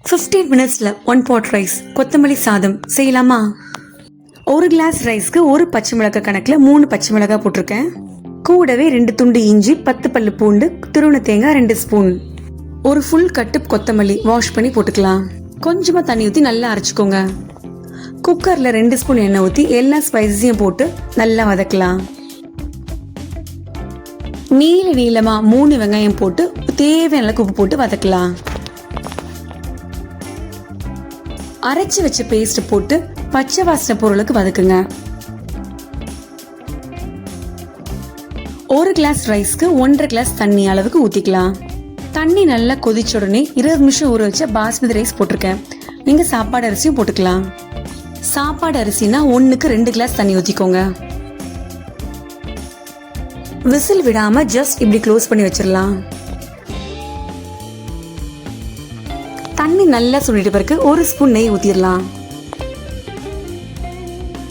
15 மினிட்ஸ்ல 1 pot rice கொத்தமல்லி சாதம் செய்யலாமா? ஒரு கிளாஸ் ரைஸ்க்கு ஒரு பச்சை மிளகாய் கணக்குல 3 பச்சை மிளகாய் போட்டிருக்கேன். கூடவே 2 துண்டு இஞ்சி, 10 பல்லு பூண்டு, துருவன தேங்காய் 2 ஸ்பூன், ஒரு ஃபுல் கட்டு கொத்தமல்லி வாஷ் பண்ணி போட்டுக்கலாம். கொஞ்சமா தண்ணி ஊற்றி நல்லா அரைச்சிக்கோங்க. குக்கர்ல 2 ஸ்பூன் எண்ணெய் ஊற்றி எல்லா ஸ்பைசஸையும் போட்டு நல்லா வதக்கலாம். நீளமா 3 வெங்காயம் போட்டு தேவையான உப்பு போட்டு வதக்கலாம். அரைச்சு வச்ச பேஸ்ட் போட்டு பச்சை வாசனை பொருளுக்கு வதக்குங்க. ஒரு கிளாஸ் ரைஸ்க்கு 1.5 கிளாஸ் தண்ணி அளவுக்கு ஊத்திக்கலாம். தண்ணி நல்லா கொதிச்ச உடனே 20 நிமிஷம் ஊற வச்ச பாஸ்மதி ரைஸ் போட்டிருக்கேன். நீங்க சாப்பாடு அரிசியும் போட்டுக்கலாம். சாப்பாடு அரிசினா 1க்கு 2 கிளாஸ் தண்ணி ஊத்திக்கோங்க. விசில் விடாம ஜஸ்ட் இப்படி க்ளோஸ் பண்ணி வச்சிடலாம். தண்ணி நல்லா சுண்டிட்ட பிறகு 1 ஸ்பூன் நெய் ஊத்திடலாம்.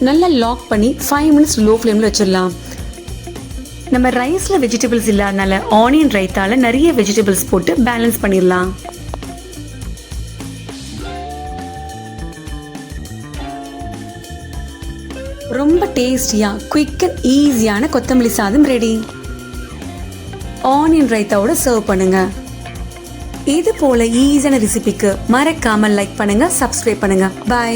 நல்லா லாக் பண்ணி 5 மினிட்ஸ் லோ ஃப்ளேம்ல வச்சிடலாம். நம்ம ரைஸ்ல வெஜிடபிள்ஸ் இல்லாதனால ஆனியன் ரைத்தால நிறைய வெஜிடபிள்ஸ் போட்டு பேலன்ஸ் பண்ணிடலாம். ரொம்ப டேஸ்டியா குயிக் அண்ட் ஈஸியான கொத்தமல்லி சாதம் ரெடி. ஆனியன் ரைத்தாவோட சர்வ் பண்ணுங்க. இது போல ஈஸியான ரெசிபிக்கு மறக்காம லைக் பண்ணுங்க, சப்ஸ்கிரைப் பண்ணுங்க. பை.